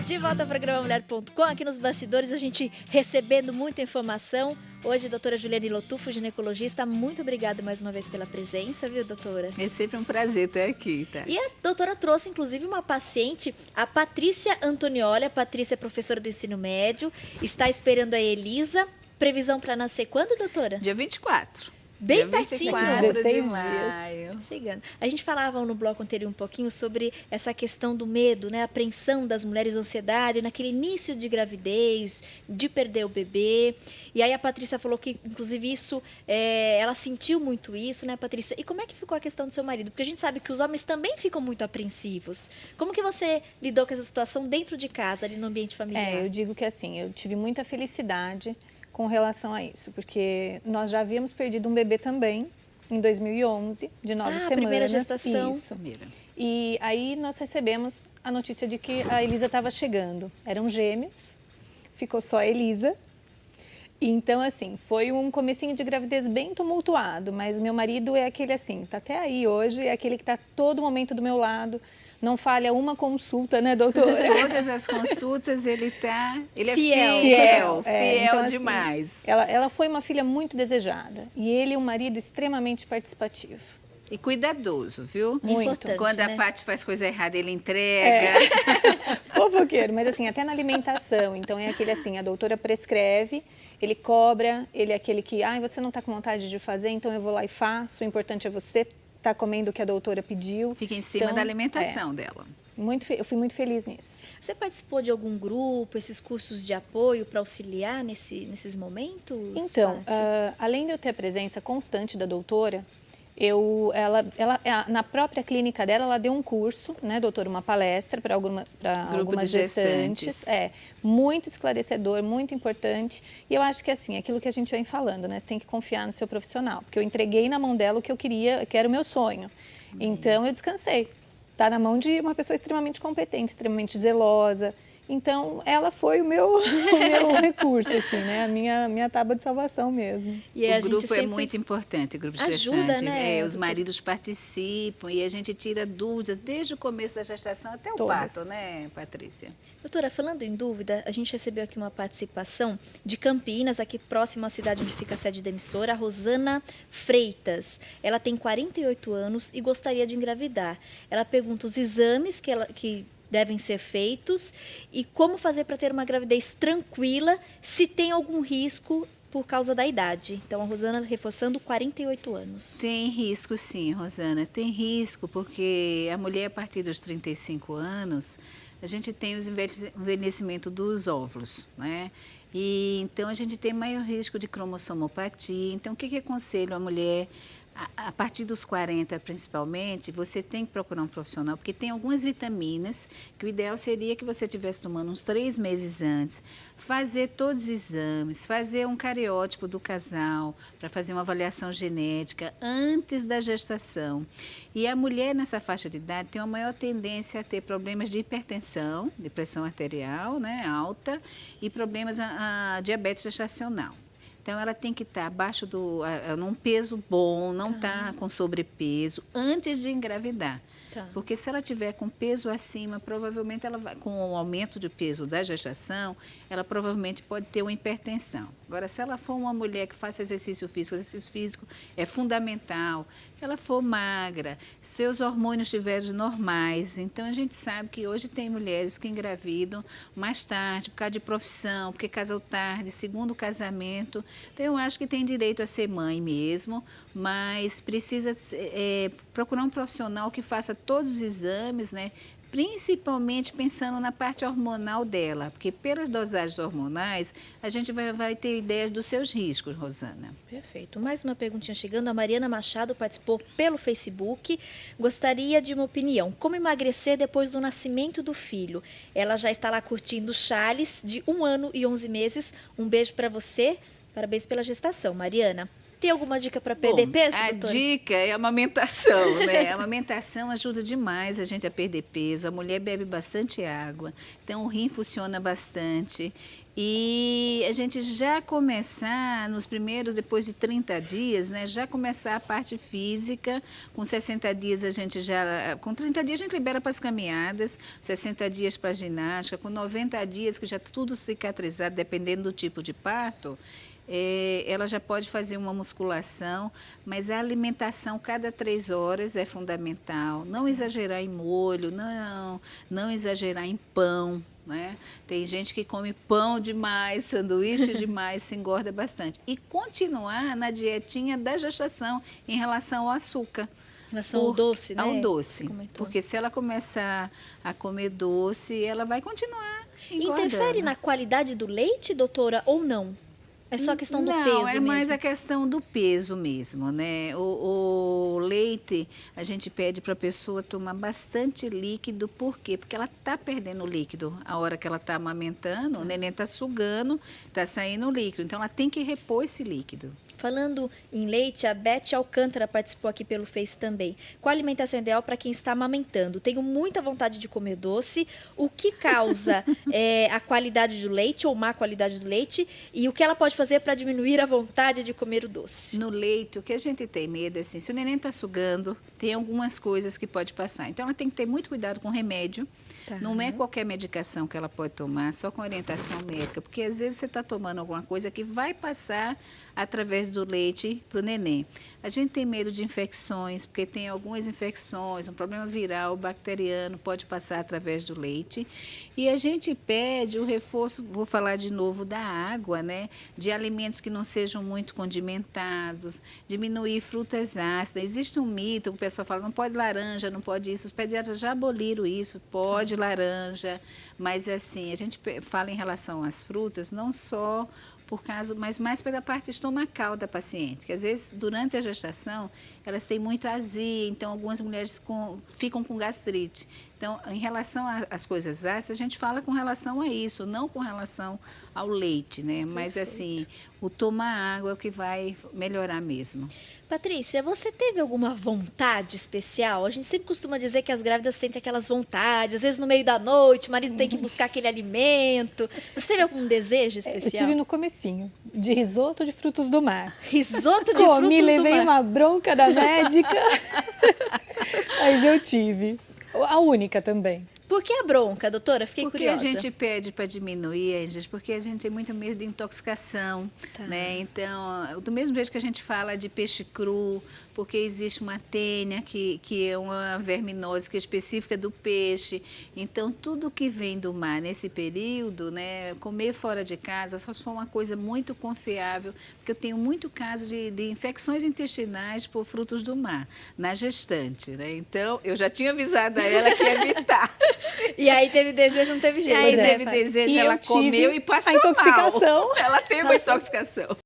De volta ao programa Mulher.com, aqui nos bastidores a gente recebendo muita informação. Hoje, doutora Juliane Lotufo, ginecologista, muito obrigada mais uma vez pela presença, viu, doutora? É sempre um prazer estar aqui, Tati. E a doutora trouxe, inclusive, uma paciente, a Patrícia Antonioli. A Patrícia é professora do ensino médio, está esperando a Elisa. Previsão para nascer quando, doutora? Dia 24. Bem Dia pertinho. 24 de 16 maio. Chegando. A gente falava no bloco anterior um pouquinho sobre essa questão do medo, né? A apreensão das mulheres, ansiedade, naquele início de gravidez, de perder o bebê. E aí a Patrícia falou que, inclusive, isso, ela sentiu muito isso, né, Patrícia? E como é que ficou a questão do seu marido? Porque a gente sabe que os homens também ficam muito apreensivos. Como que você lidou com essa situação dentro de casa, ali no ambiente familiar? Eu digo que assim, eu tive muita felicidade com relação a isso, porque nós já havíamos perdido um bebê também, em 2011, de 9 semanas. Primeira gestação. Isso. Primeira. E aí nós recebemos a notícia de que a Elisa estava chegando. Eram gêmeos, ficou só a Elisa. Então, assim, foi um comecinho de gravidez bem tumultuado, mas meu marido é aquele assim, tá até aí hoje, é aquele que tá todo momento do meu lado, não falha uma consulta, né, doutora? Todas as consultas ele é Fiel. fiel Então, assim, demais. ela foi uma filha muito desejada e ele um marido extremamente participativo. E cuidadoso, viu? Muito. Importante, Quando a né? Paty faz coisa errada, ele entrega. Fofoqueiro, mas assim, até na alimentação. Então é aquele assim, a doutora prescreve, ele cobra, ele é aquele que, você não está com vontade de fazer, então eu vou lá e faço. O importante é você estar comendo o que a doutora pediu. Fica em cima Então, da alimentação dela. Eu fui muito feliz nisso. Você participou de algum grupo, esses cursos de apoio para auxiliar nesses momentos? Então, Paty? além de eu ter a presença constante da doutora, na própria clínica dela, ela deu um curso, né, doutora, uma palestra para algumas de gestantes. Muito esclarecedor, muito importante. E eu acho que assim, aquilo que a gente vem falando, né, você tem que confiar no seu profissional, porque eu entreguei na mão dela o que eu queria, que era o meu sonho. Então, eu descansei. Está na mão de uma pessoa extremamente competente, extremamente zelosa. Então, ela foi o meu recurso, assim, né? A minha tábua de salvação mesmo. E O grupo é muito importante, o grupo de ajuda, gestante. né, Os doutora? maridos participam e a gente tira dúvidas desde o começo da gestação até o Todas. parto, né, Patrícia? Doutora, falando em dúvida, a gente recebeu aqui uma participação de Campinas, aqui próximo à cidade onde fica a sede da emissora, a Rosana Freitas. Ela tem 48 anos e gostaria de engravidar. Ela pergunta os exames que devem ser feitos e como fazer para ter uma gravidez tranquila, se tem algum risco por causa da idade. Então, a Rosana reforçando 48 anos. Tem risco sim, Rosana, tem risco porque a mulher a partir dos 35 anos, a gente tem o envelhecimento dos óvulos, né? E então a gente tem maior risco de cromossomopatia. Então, o que aconselho a mulher? A partir dos 40, principalmente, você tem que procurar um profissional, porque tem algumas vitaminas que o ideal seria que você estivesse tomando uns 3 meses antes, fazer todos os exames, fazer um cariótipo do casal, para fazer uma avaliação genética antes da gestação. E a mulher nessa faixa de idade tem uma maior tendência a ter problemas de hipertensão, de pressão arterial, né, alta, e problemas a diabetes gestacional. Então, ela tem que estar abaixo num peso bom, não estar com sobrepeso, antes de engravidar. Tá. Porque se ela tiver com peso acima, provavelmente ela vai, com o aumento de peso da gestação, ela provavelmente pode ter uma hipertensão. Agora, se ela for uma mulher que faça exercício físico é fundamental. Se ela for magra, seus hormônios estiverem normais. Então, a gente sabe que hoje tem mulheres que engravidam mais tarde, por causa de profissão, porque casam tarde, segundo casamento. Então, eu acho que tem direito a ser mãe mesmo, mas precisa procurar um profissional que faça todos os exames, né? Principalmente pensando na parte hormonal dela, porque pelas dosagens hormonais, a gente vai ter ideias dos seus riscos, Rosana. Perfeito. Mais uma perguntinha chegando. A Mariana Machado participou pelo Facebook. Gostaria de uma opinião. Como emagrecer depois do nascimento do filho? Ela já está lá curtindo o Charles, de 1 ano e 11 meses. Um beijo para você. Parabéns pela gestação, Mariana. Tem alguma dica para perder Bom, peso, a doutora? dica é a amamentação, né? A amamentação ajuda demais a gente a perder peso. A mulher bebe bastante água, então o rim funciona bastante. E a gente já começar nos primeiros, depois de 30 dias, né? Já começar a parte física. Com 60 dias a gente já... Com 30 dias a gente libera para as caminhadas, 60 dias para a ginástica, com 90 dias que já tudo cicatrizado, dependendo do tipo de parto, ela já pode fazer uma musculação, mas a alimentação cada 3 horas é fundamental. Não exagerar em molho, não exagerar em pão, né? Tem gente que come pão demais, sanduíche demais, se engorda bastante. E continuar na dietinha da gestação em relação ao açúcar. Em relação ao doce, né? Ao Você doce. comentou. Porque se ela começar a comer doce, ela vai continuar engordando. Interfere na qualidade do leite, doutora, ou não? É só a questão do peso Não, é mais mesmo? a questão do peso mesmo, né? O leite, a gente pede para a pessoa tomar bastante líquido, por quê? Porque ela está perdendo líquido a hora que ela está amamentando, o neném está sugando, está saindo líquido, então ela tem que repor esse líquido. Falando em leite, a Beth Alcântara participou aqui pelo Face também. Qual a alimentação ideal para quem está amamentando? Tenho muita vontade de comer doce. O que causa a qualidade do leite ou má qualidade do leite? E o que ela pode fazer para diminuir a vontade de comer o doce? No leite, o que a gente tem medo é assim, se o neném está sugando, tem algumas coisas que pode passar. Então, ela tem que ter muito cuidado com o remédio. Tá. Não é qualquer medicação que ela pode tomar, só com orientação médica, porque às vezes você está tomando alguma coisa que vai passar através do leite para o neném. A gente tem medo de infecções, porque tem algumas infecções, um problema viral, bacteriano, pode passar através do leite. E a gente pede o reforço, vou falar de novo, da água, né? De alimentos que não sejam muito condimentados, diminuir frutas ácidas. Existe um mito, o pessoal fala, não pode laranja, não pode isso. Os pediatras já aboliram isso, pode laranja, mas assim, a gente fala em relação às frutas, não só por causa, mas mais pela parte estomacal da paciente, que às vezes durante a gestação elas têm muito azia, então algumas mulheres ficam com gastrite. Então, em relação às coisas ácidas, a gente fala com relação a isso, não com relação ao leite, né? Mas assim, o tomar água é o que vai melhorar mesmo. Patrícia, você teve alguma vontade especial? A gente sempre costuma dizer que as grávidas sentem aquelas vontades, às vezes no meio da noite, o marido tem que buscar aquele alimento. Você teve algum desejo Eu especial? tive no comecinho, de risoto de frutos do mar. Risoto de Comi, frutos do levei mar. uma bronca da médica, mas eu tive. A única também. Por que a bronca, doutora? Fiquei Porque curiosa. a gente pede para diminuir, gente, porque a gente tem muito medo de intoxicação, Tá. né? Então, do mesmo jeito que a gente fala de peixe cru, porque existe uma tênia que é uma verminose que é específica do peixe. Então, tudo que vem do mar nesse período, né? Comer fora de casa, só se for uma coisa muito confiável, porque eu tenho muito caso de infecções intestinais por frutos do mar, na gestante, né? Então, eu já tinha avisado a ela que ia evitar. E aí teve desejo, não teve E jeito. aí Pois é, teve desejo, E ela eu tive comeu e passou a intoxicação. mal. Ela teve uma intoxicação.